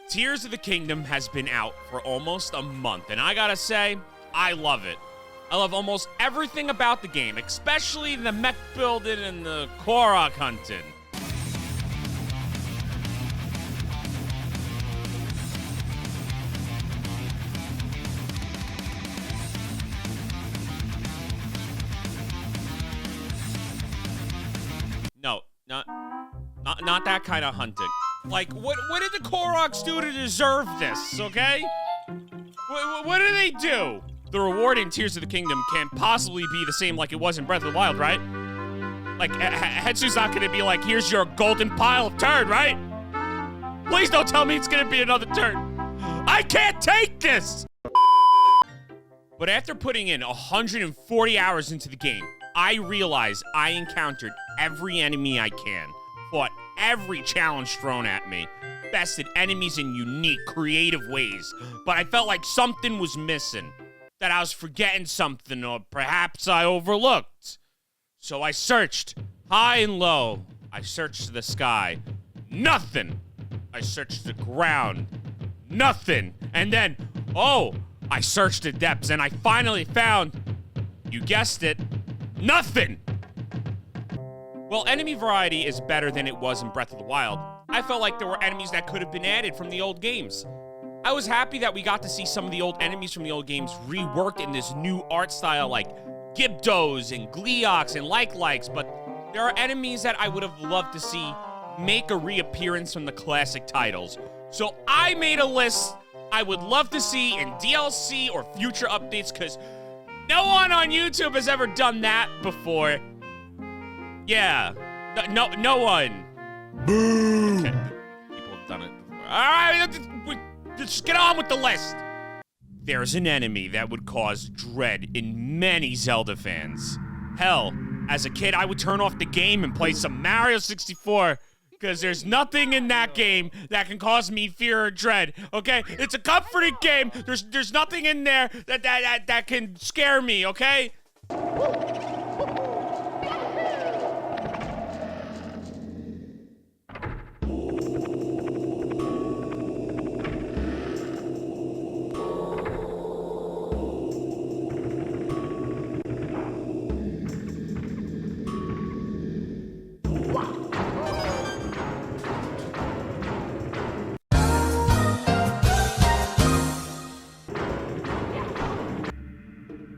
Tears of the Kingdom has been out for almost a month, and I gotta say, I love it. I love almost everything about the game, especially the mech building and the Korok hunting. No, not that kind of hunting. Like, what did the Koroks do to deserve this, okay? What do they do? The reward in Tears of the Kingdom can't possibly be the same like it was in Breath of the Wild, right? Like, Hetsu's not gonna be like, here's your golden pile of turd, right? Please don't tell me it's gonna be another turd. I can't take this! But after putting in 140 hours into the game, I realized I encountered every enemy I can, fought every challenge thrown at me, bested enemies in unique, creative ways, but I felt like something was missing, that I was forgetting something, or perhaps I overlooked. So I searched high and low. I searched the sky. Nothing. I searched the ground. Nothing. And then, I searched the depths, and I finally found, you guessed it, nothing. Well, enemy variety is better than it was in Breath of the Wild. I felt like there were enemies that could have been added from the old games. I was happy that we got to see some of the old enemies from the old games reworked in this new art style, like Gibdos and Gleeoks and likes, but there are enemies that I would have loved to see make a reappearance from the classic titles. So I made a list I would love to see in DLC or future updates, because no one on YouTube has ever done that before. Yeah, no one. Boo! Okay. People have done it before. All right, let's get on with the list. There's an enemy that would cause dread in many Zelda fans. Hell, as a kid, I would turn off the game and play some Mario 64, because there's nothing in that game that can cause me fear or dread, okay? It's a comforting game. There's nothing in there that can scare me, okay?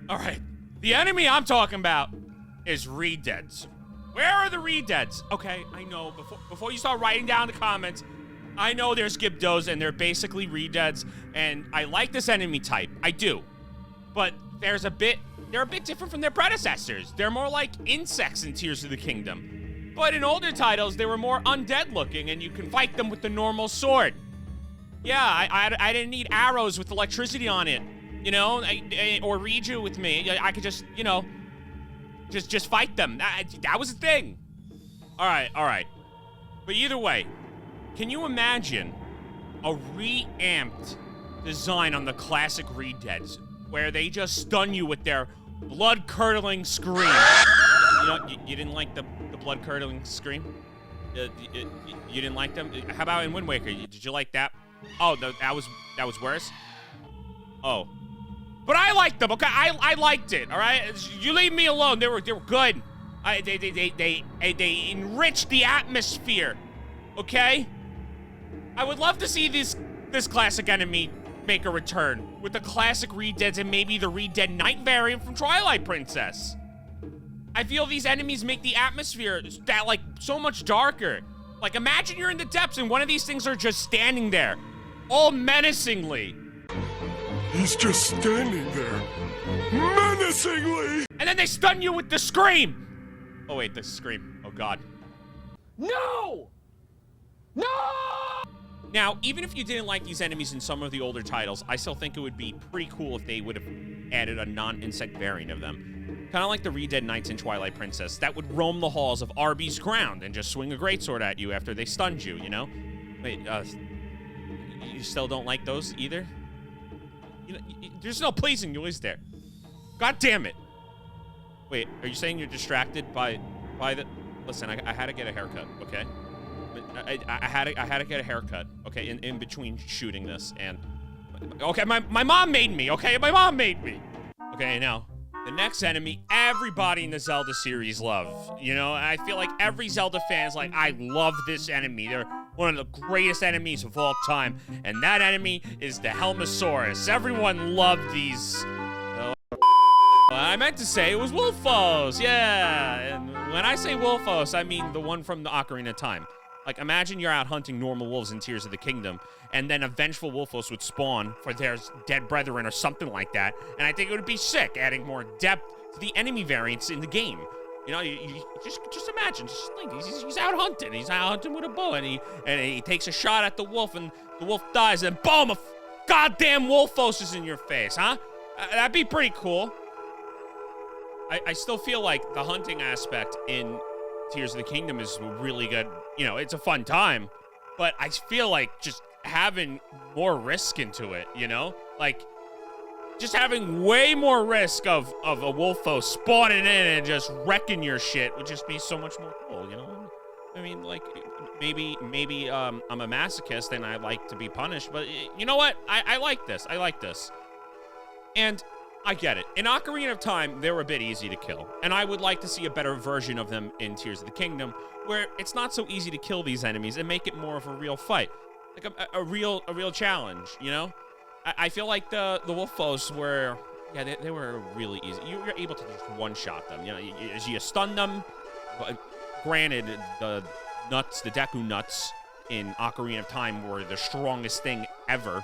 All right, the enemy I'm talking about is Redeads. Where are the Redeads? Okay, I know, before you start writing down the comments, I know there's Gibdos and they're basically Redeads, and I like this enemy type, I do. But they're a bit different from their predecessors. They're more like insects in Tears of the Kingdom. But in older titles, they were more undead looking, and you can fight them with the normal sword. Yeah, I didn't need arrows with electricity on it. You know, or Riju with me. I could just, you know, just fight them. That was the thing. All right. But either way, can you imagine a reamped design on the classic Redeads, where they just stun you with their blood-curdling scream? You know, you didn't like the blood-curdling scream? You didn't like them? How about in Wind Waker? Did you like that? Oh, that was worse? Oh. But I liked them, okay? I liked it, all right? You leave me alone. They were good. They enriched the atmosphere, okay? I would love to see this classic enemy make a return with the classic Redeads and maybe the Redead Knight variant from Twilight Princess. I feel these enemies make the atmosphere that, like, so much darker. Like, imagine you're in the depths and one of these things are just standing there, all menacingly. He's just standing there, menacingly! And then they stun you with the scream! Oh wait, the scream. Oh god. No! No! Now, even if you didn't like these enemies in some of the older titles, I still think it would be pretty cool if they would have added a non-insect variant of them. Kind of like the Redead Knights in Twilight Princess that would roam the halls of Arby's ground and just swing a greatsword at you after they stunned you, you know? Wait, you still don't like those either? You know, there's no pleasing you, is there? God damn it. Wait, are you saying you're distracted by the... Listen, I had to get a haircut, okay? I had to get a haircut, okay, in between shooting this, and okay, my mom made me, okay, my mom made me. Okay, now the next enemy, everybody in the Zelda series love. You know, I feel like every Zelda fan is like, I love this enemy. They're one of the greatest enemies of all time, and that enemy is the Helmosaurus. Everyone loved these. I meant to say it was Wolfos, yeah. And when I say Wolfos, I mean the one from the Ocarina of Time. Like, imagine you're out hunting normal wolves in Tears of the Kingdom, and then a vengeful Wolfos would spawn for their dead brethren or something like that, and I think it would be sick, adding more depth to the enemy variants in the game. You know, you just imagine, just think, he's out hunting. He's out hunting with a bow, and he takes a shot at the wolf, and the wolf dies, and boom, a goddamn Wolfos is in your face, huh? That'd be pretty cool. I still feel like the hunting aspect in Tears of the Kingdom is really good. You know, it's a fun time, but I feel like just having more risk into it, you know? Like, just having way more risk of a Wolfos spawning in and just wrecking your shit would just be so much more cool, you know? I mean, like, maybe I'm a masochist and I like to be punished, but you know what? I like this. I like this. And I get it. In Ocarina of Time, they were a bit easy to kill, and I would like to see a better version of them in Tears of the Kingdom, where it's not so easy to kill these enemies and make it more of a real fight, like a real challenge. You know, I feel like the Wolfos were, yeah, they were really easy. You were able to just one-shot them. You know, you stun them. Granted, the nuts, the Deku nuts in Ocarina of Time were the strongest thing ever,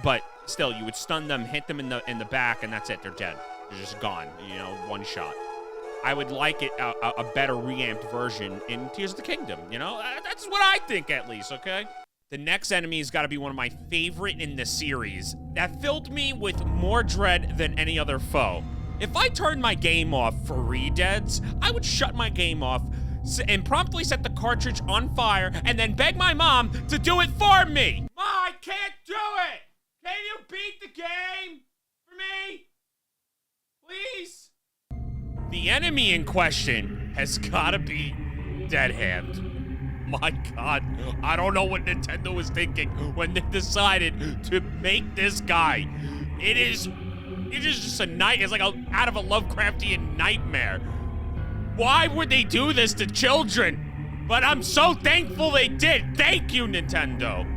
but still, you would stun them, hit them in the back, and that's it. They're dead. They're just gone. You know, one shot. I would like it a better reamped version in Tears of the Kingdom. You know, that's what I think at least. Okay. The next enemy has got to be one of my favorite in the series. That filled me with more dread than any other foe. If I turned my game off for Redeads, I would shut my game off and promptly set the cartridge on fire and then beg my mom to do it for me. Ma, I can't do it. Can you beat the game for me? Please? The enemy in question has gotta be Dead Hand. My God, I don't know what Nintendo was thinking when they decided to make this guy. It is just a night. It's like out of a Lovecraftian nightmare. Why would they do this to children? But I'm so thankful they did. Thank you, Nintendo.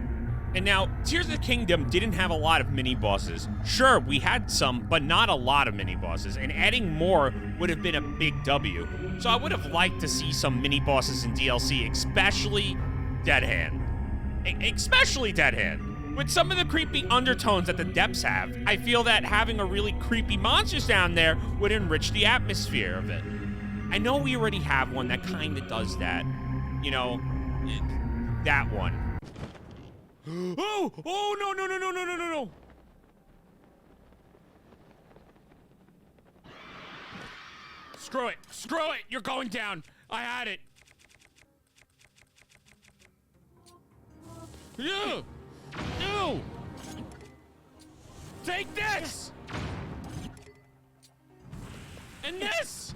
And now, Tears of the Kingdom didn't have a lot of mini-bosses. Sure, we had some, but not a lot of mini-bosses, and adding more would have been a big W. So I would have liked to see some mini-bosses in DLC, especially Dead Hand. Especially Dead Hand. With some of the creepy undertones that the depths have, I feel that having a really creepy monsters down there would enrich the atmosphere of it. I know we already have one that kind of does that. You know, that one. Oh, no. Screw it, you're going down. I had it. You, take this. And this.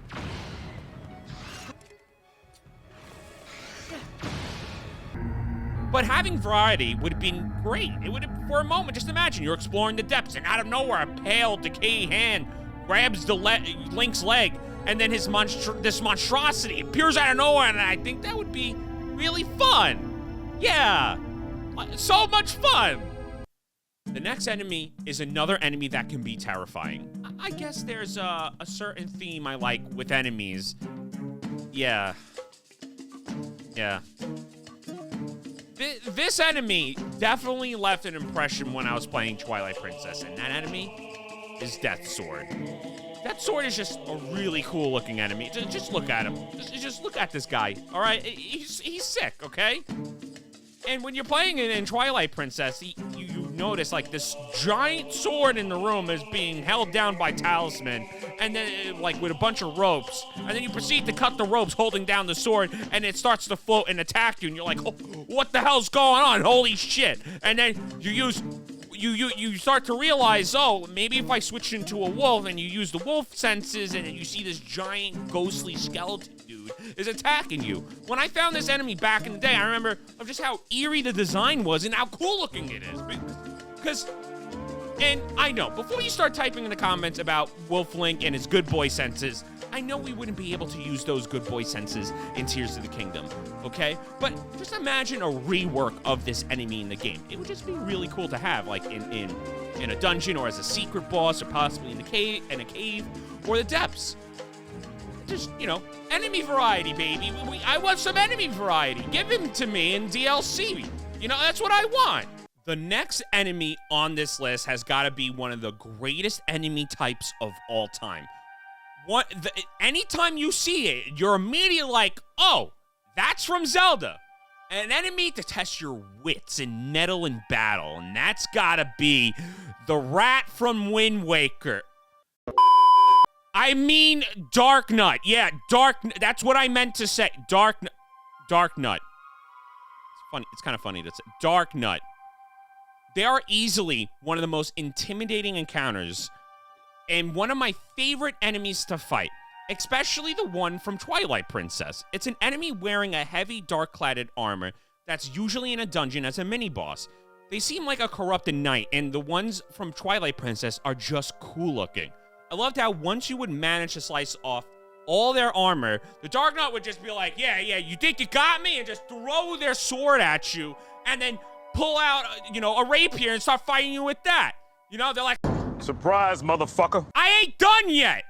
But having variety would have been great. It would have, for a moment, just imagine you're exploring the depths and out of nowhere, a pale, decayed hand grabs the Link's leg, and then this monstrosity appears out of nowhere, and I think that would be really fun. Yeah, so much fun. The next enemy is another enemy that can be terrifying. I guess there's a certain theme I like with enemies. Yeah. This enemy definitely left an impression when I was playing Twilight Princess, and that enemy is Death's Sword. That sword is just a really cool looking enemy. Just look at him. Just look at this guy, all right? He's sick, okay? And when you're playing in Twilight Princess, you notice like this giant sword in the room is being held down by Talisman, and then like with a bunch of ropes, and then you proceed to cut the ropes holding down the sword, and it starts to float and attack you, and you're like, oh, what the hell's going on? Holy shit! And then you start to realize, oh, maybe if I switch into a wolf, and you use the wolf senses, and then you see this giant ghostly skeleton dude dude is attacking you. When I found this enemy back in the day, I remember of just how eerie the design was and how cool looking it is. Because, and I know, before you start typing in the comments about Wolf Link and his good boy senses, I know we wouldn't be able to use those good boy senses in Tears of the Kingdom, okay? But just imagine a rework of this enemy in the game. It would just be really cool to have, like in a dungeon or as a secret boss or possibly in a cave or the depths. Just, you know, enemy variety, baby. I want some enemy variety. Give them to me in DLC. You know, that's what I want. The next enemy on this list has got to be one of the greatest enemy types of all time. Anytime you see it, you're immediately like, oh, that's from Zelda. An enemy to test your wits and mettle in battle, and that's gotta be the rat from Wind Waker. I mean Darknut. Yeah, that's what I meant to say. Darknut. It's funny. It's kind of funny to say. Darknut. They are easily one of the most intimidating encounters and one of my favorite enemies to fight, especially the one from Twilight Princess. It's an enemy wearing a heavy, dark-cladded armor that's usually in a dungeon as a mini-boss. They seem like a corrupted knight, and the ones from Twilight Princess are just cool-looking. I loved how once you would manage to slice off all their armor, the Darknut would just be like, yeah, you think you got me? And just throw their sword at you, and then pull out, you know, a rapier and start fighting you with that. You know, they're like, Surprise, motherfucker. I ain't done yet.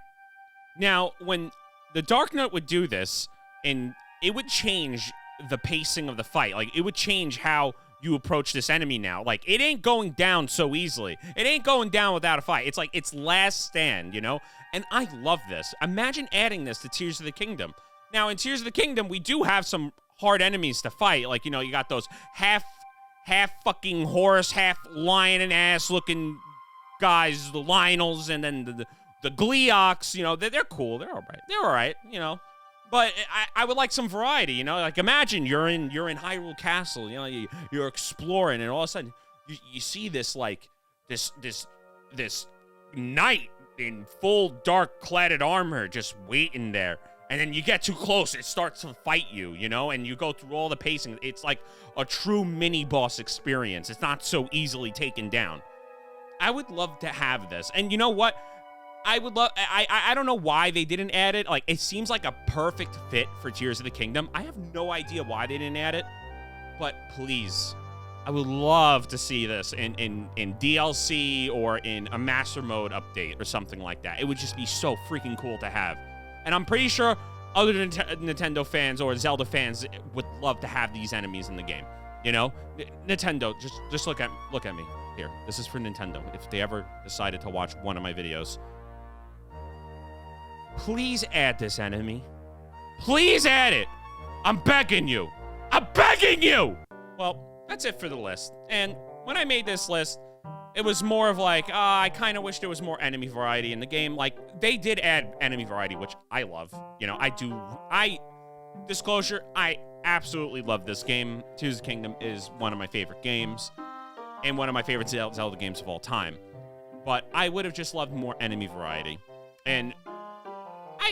Now, when the Darknut would do this, and it would change the pacing of the fight. Like, it would change how you approach this enemy now. Like, it ain't going down so easily. It ain't going down without a fight. It's like its last stand, you know? And I love this. Imagine adding this to Tears of the Kingdom. Now, in Tears of the Kingdom, we do have some hard enemies to fight. Like, you know, you got those half fucking horse, half lion and ass looking guys, the Lionels, and then the Gleeoks, you know, they're cool. They're all right, you know. But I would like some variety, you know. Like, imagine you're in Hyrule Castle, you know, you're exploring, and all of a sudden you see this like this knight in full dark cladded armor just waiting there. And then you get too close, it starts to fight you, you know, and you go through all the pacing. It's like a true mini-boss experience. It's not so easily taken down. I would love to have this. And you know what? I don't know why they didn't add it. Like, it seems like a perfect fit for Tears of the Kingdom. I have no idea why they didn't add it. But please, I would love to see this in DLC or in a Master Mode update or something like that. It would just be so freaking cool to have. And I'm pretty sure other Nintendo fans or Zelda fans would love to have these enemies in the game. You know, Nintendo, just look at me here. This is for Nintendo. If they ever decided to watch one of my videos, please add this enemy. Please add it. I'm begging you. I'm begging you. Well, that's it for the list. And when I made this list, it was more of like, I kind of wish there was more enemy variety in the game. Like, they did add enemy variety, which I love. You know, disclosure, I absolutely love this game. Tears of the Kingdom is one of my favorite games and one of my favorite Zelda games of all time. But I would have just loved more enemy variety. And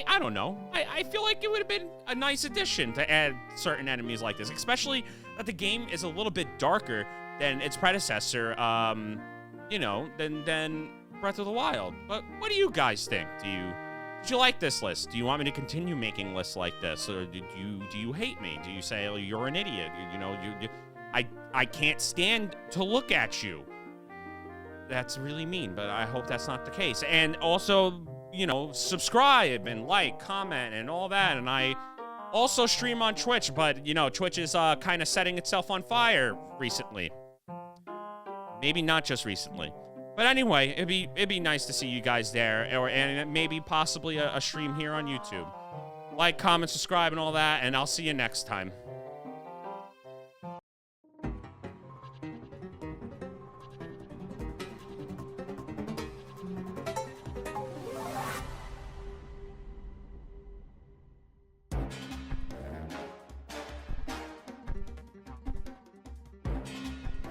I don't know. I feel like it would have been a nice addition to add certain enemies like this, especially that the game is a little bit darker than its predecessor, you know, than Breath of the Wild. But what do you guys think? Did you like this list? Do you want me to continue making lists like this, or do you hate me? Do you say, oh, you're an idiot? You know, I can't stand to look at you. That's really mean, but I hope that's not the case. And also, you know, subscribe and like, comment, and all that. And I also stream on Twitch, but, you know, Twitch is kind of setting itself on fire recently. Maybe not just recently. But anyway, it'd be nice to see you guys there, and maybe possibly a stream here on YouTube. Like, comment, subscribe, and all that, and I'll see you next time.